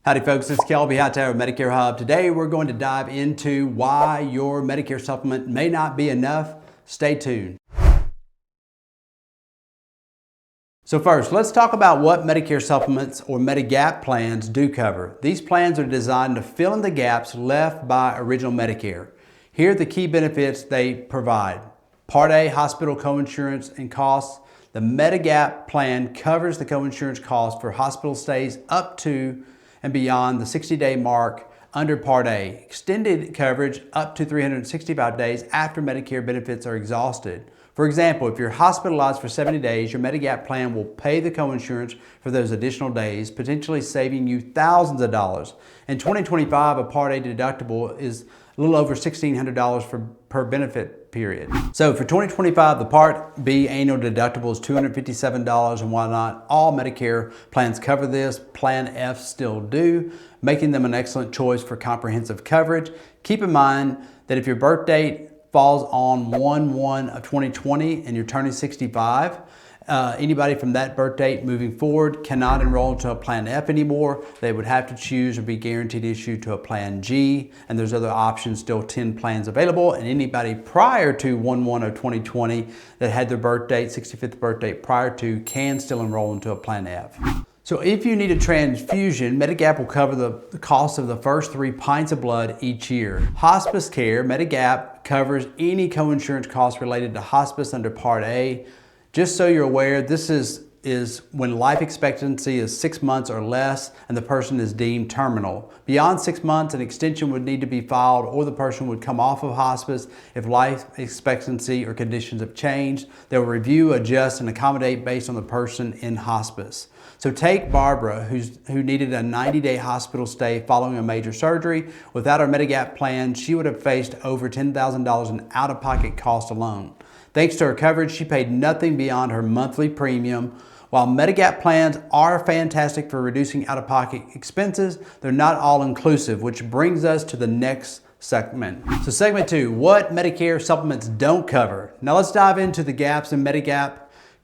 Howdy folks, this is Kelby Hightower of Medicare Hub. Today we're going to dive into why your Medicare supplement may not be enough. Stay tuned. So first, let's talk about what Medicare supplements or Medigap plans do cover. These plans are designed to fill in the gaps left by original Medicare. Here are the key benefits they provide. Part A, hospital coinsurance and costs. The Medigap plan covers the coinsurance costs for hospital stays up to and beyond the 60-day mark under Part A. Extended coverage up to 365 days after Medicare benefits are exhausted. For example, if you're hospitalized for 70 days, your Medigap plan will pay the coinsurance for those additional days, potentially saving you thousands of dollars. In 2025, a Part A deductible is a little over $1,600 per benefit period. So for 2025, the Part B annual deductible is $257, and while not all Medicare plans cover this, Plan F still do, making them an excellent choice for comprehensive coverage. Keep in mind that if your birth date falls on 1/1 of 2020 and you're turning 65, anybody from that birth date moving forward cannot enroll into a Plan F anymore. They would have to choose or be guaranteed issue to a Plan G, and there's other options, still 10 plans available, and anybody prior to 1/1 of 2020 that had their birth date, 65th birth date prior to, can still enroll into a Plan F. So if you need a transfusion, Medigap will cover the cost of the first 3 pints of blood each year. Hospice care, Medigap covers any coinsurance costs related to hospice under Part A. Just so you're aware, this is when life expectancy is 6 months or less and the person is deemed terminal. Beyond 6 months, an extension would need to be filed or the person would come off of hospice if life expectancy or conditions have changed. They'll review, adjust, and accommodate based on the person in hospice. So take Barbara, who needed a 90-day hospital stay following a major surgery. Without her Medigap plan, she would have faced over $10,000 in out-of-pocket costs alone. Thanks to her coverage, she paid nothing beyond her monthly premium. While Medigap plans are fantastic for reducing out-of-pocket expenses, they're not all-inclusive, which brings us to the next segment. So segment 2, what Medicare supplements don't cover. Now let's dive into the gaps in Medigap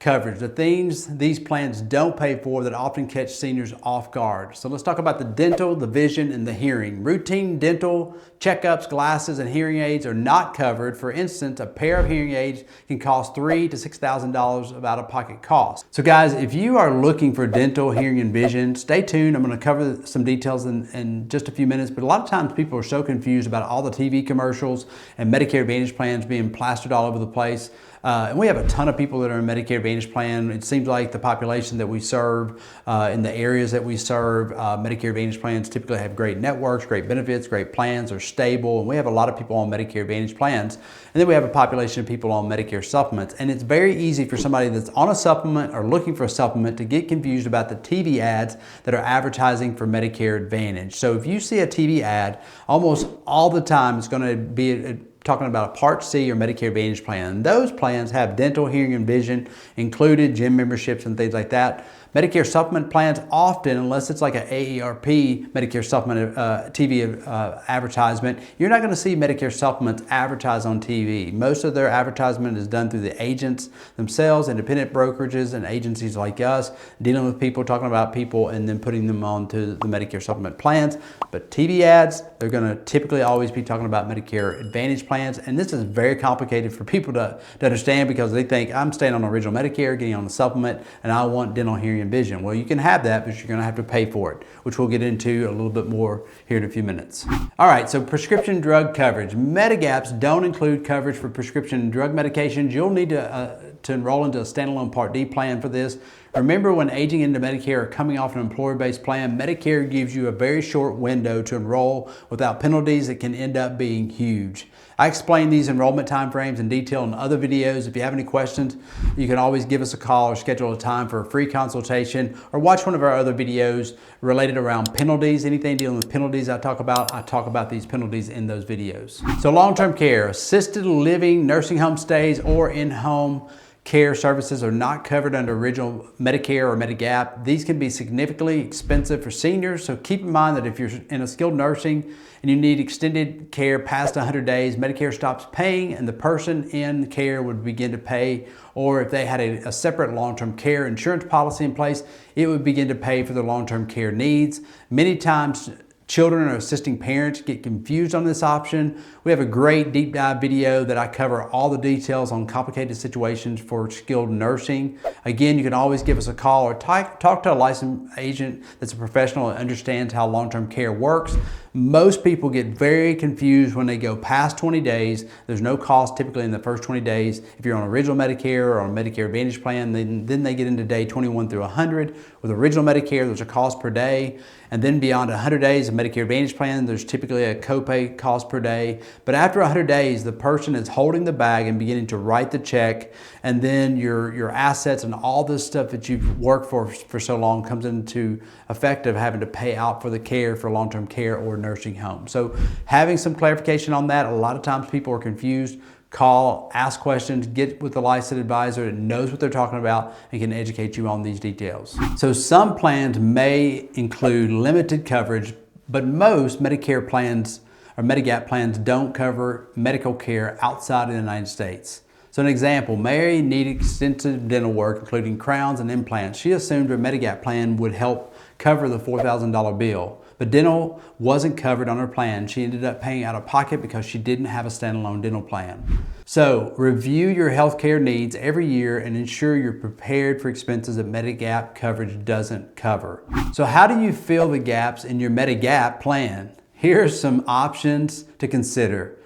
coverage, the things these plans don't pay for that often catch seniors off guard. So let's talk about the dental, the vision, and the hearing. Routine dental checkups, glasses, and hearing aids are not covered. For instance, a pair of hearing aids can cost $3,000 to $6,000 of out-of-pocket costs. So guys, if you are looking for dental, hearing, and vision, stay tuned. I'm going to cover some details in just a few minutes, but a lot of times people are so confused about all the TV commercials and Medicare Advantage plans being plastered all over the place. And we have a ton of people that are in Medicare Advantage plan. It seems like the population that we serve, in the areas that we serve, Medicare Advantage plans typically have great networks, great benefits, great plans, are stable. And we have a lot of people on Medicare Advantage plans. And then we have a population of people on Medicare supplements. And it's very easy for somebody that's on a supplement or looking for a supplement to get confused about the TV ads that are advertising for Medicare Advantage. So if you see a TV ad, almost all the time it's going to be talking about a Part C or Medicare Advantage plan. Those plans have dental, hearing, and vision included, gym memberships and things like that. Medicare supplement plans often, unless it's like an AARP Medicare supplement TV advertisement, you're not going to see Medicare supplements advertised on TV. Most of their advertisement is done through the agents themselves, independent brokerages and agencies like us, dealing with people, talking about people, and then putting them onto the Medicare supplement plans. But TV ads, they're going to typically always be talking about Medicare Advantage plans, and this is very complicated for people to understand because they think, I'm staying on original Medicare, getting on the supplement, and I want dental, hearing, and vision. Well, you can have that, but you're going to have to pay for it, which we'll get into a little bit more here in a few minutes. All right, so prescription drug coverage. Medigaps don't include coverage for prescription drug medications. You'll need to enroll into a standalone Part D plan for this. Remember, when aging into Medicare or coming off an employer-based plan, Medicare gives you a very short window to enroll without penalties that can end up being huge. I explain these enrollment timeframes in detail in other videos. If you have any questions, you can always give us a call or schedule a time for a free consultation or watch one of our other videos related around penalties. Anything dealing with penalties I talk about these penalties in those videos. So long-term care, assisted living, nursing home stays, or in-home care services are not covered under original Medicare or Medigap. These can be significantly expensive for seniors, so keep in mind that if you're in a skilled nursing and you need extended care past 100 days, Medicare stops paying and the person in care would begin to pay, or if they had a separate long-term care insurance policy in place, it would begin to pay for their long-term care needs. Many times, children or assisting parents get confused on this option. We have a great deep dive video that I cover all the details on complicated situations for skilled nursing. Again, you can always give us a call or talk to a licensed agent that's a professional and understands how long-term care works. Most people get very confused when they go past 20 days. There's no cost typically in the first 20 days. If you're on original Medicare or on a Medicare Advantage plan, then they get into day 21 through 100. With original Medicare, there's a cost per day. And then beyond 100 days of Medicare Advantage plan, there's typically a copay cost per day. But after 100 days, the person is holding the bag and beginning to write the check, and then your assets and all this stuff that you've worked for so long comes into effect of having to pay out for the care for long-term care or nursing home. So having some clarification on that, a lot of times people are confused. Call, ask questions, get with a licensed advisor that knows what they're talking about and can educate you on these details. So some plans may include limited coverage, but most Medicare plans or Medigap plans don't cover medical care outside of the United States. So an example, Mary needed extensive dental work, including crowns and implants. She assumed her Medigap plan would help cover the $4,000 bill. But dental wasn't covered on her plan. She ended up paying out of pocket because she didn't have a standalone dental plan. So review your healthcare needs every year and ensure you're prepared for expenses that Medigap coverage doesn't cover. So how do you fill the gaps in your Medigap plan? Here are some options to consider.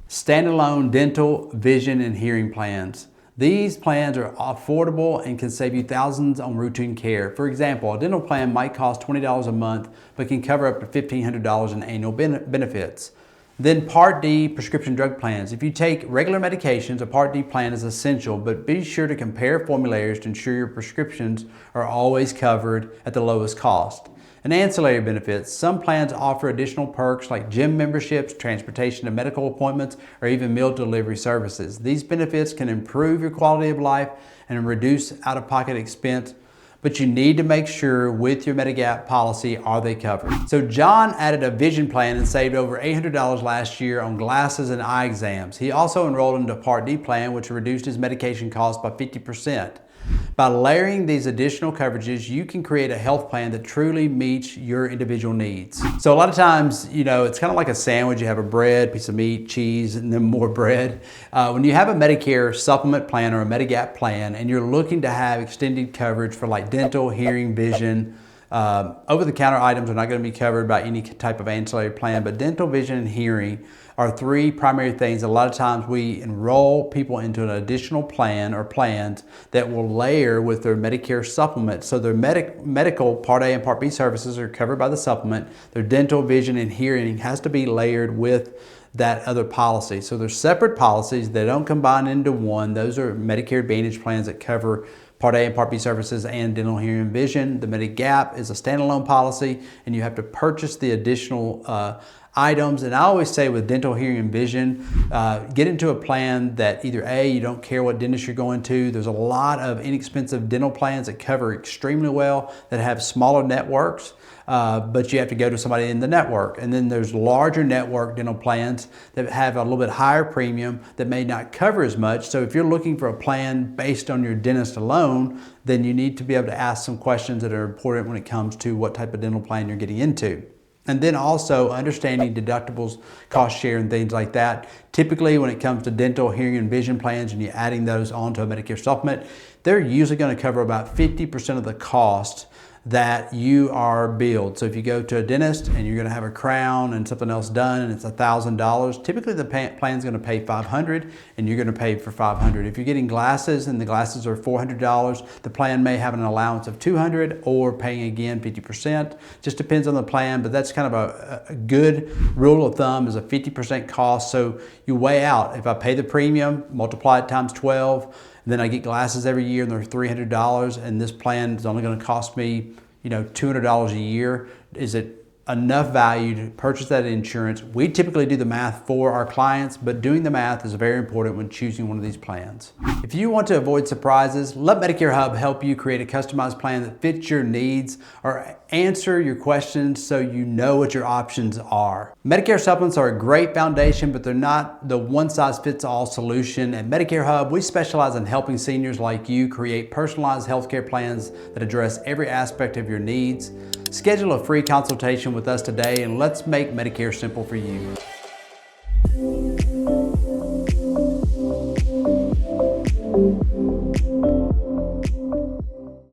Standalone dental, vision, and hearing plans. These plans are affordable and can save you thousands on routine care. For example, a dental plan might cost $20 a month, but can cover up to $1,500 in annual benefits. Then Part D prescription drug plans. If you take regular medications, a Part D plan is essential, but be sure to compare formularies to ensure your prescriptions are always covered at the lowest cost. And ancillary benefits. Some plans offer additional perks like gym memberships, transportation to medical appointments, or even meal delivery services. These benefits can improve your quality of life and reduce out-of-pocket expense, but you need to make sure with your Medigap policy, are they covered? So John added a vision plan and saved over $800 last year on glasses and eye exams. He also enrolled into a Part D plan, which reduced his medication costs by 50%. By layering these additional coverages, you can create a health plan that truly meets your individual needs. So a lot of times, it's kind of like a sandwich. You have a bread, piece of meat, cheese, and then more bread. When you have a Medicare Supplement plan or a Medigap plan, and you're looking to have extended coverage for like dental, hearing, vision, over-the-counter items are not going to be covered by any type of ancillary plan, but dental, vision, and hearing are three primary things. A lot of times we enroll people into an additional plan or plans that will layer with their Medicare Supplement. So their medical Part A and Part B services are covered by the supplement. Their dental, vision, and hearing has to be layered with that other policy. So they're separate policies. They don't combine into one. Those are Medicare Advantage plans that cover Part A and Part B services and dental, hearing, and vision. The Medigap is a standalone policy, and you have to purchase the additional items. And I always say with dental, hearing, and vision, get into a plan that either A, you don't care what dentist you're going to. There's a lot of inexpensive dental plans that cover extremely well that have smaller networks. But you have to go to somebody in the network. And then there's larger network dental plans that have a little bit higher premium that may not cover as much. So if you're looking for a plan based on your dentist alone, then you need to be able to ask some questions that are important when it comes to what type of dental plan you're getting into. And then also understanding deductibles, cost share, and things like that. Typically, when it comes to dental, hearing, and vision plans, and you're adding those onto a Medicare Supplement, they're usually going to cover about 50% of the cost that you are billed. So if you go to a dentist and you're going to have a crown and something else done and it's $1,000, typically the plan's going to pay $500 and you're going to pay for $500. If you're getting glasses and the glasses are $400, the plan may have an allowance of $200 or paying again 50%. Just depends on the plan, but that's kind of a good rule of thumb is a 50% cost. So you weigh out, if I pay the premium, multiply it times 12, then I get glasses every year and they're $300, and this plan is only going to cost me, $200 a year. Is it enough value to purchase that insurance. We typically do the math for our clients, but doing the math is very important when choosing one of these plans. If you want to avoid surprises, let Medicare Hub help you create a customized plan that fits your needs or answer your questions so you know what your options are. Medicare supplements are a great foundation, but they're not the one-size-fits-all solution. At Medicare Hub, we specialize in helping seniors like you create personalized healthcare plans that address every aspect of your needs. Schedule a free consultation with us today and let's make Medicare simple for you.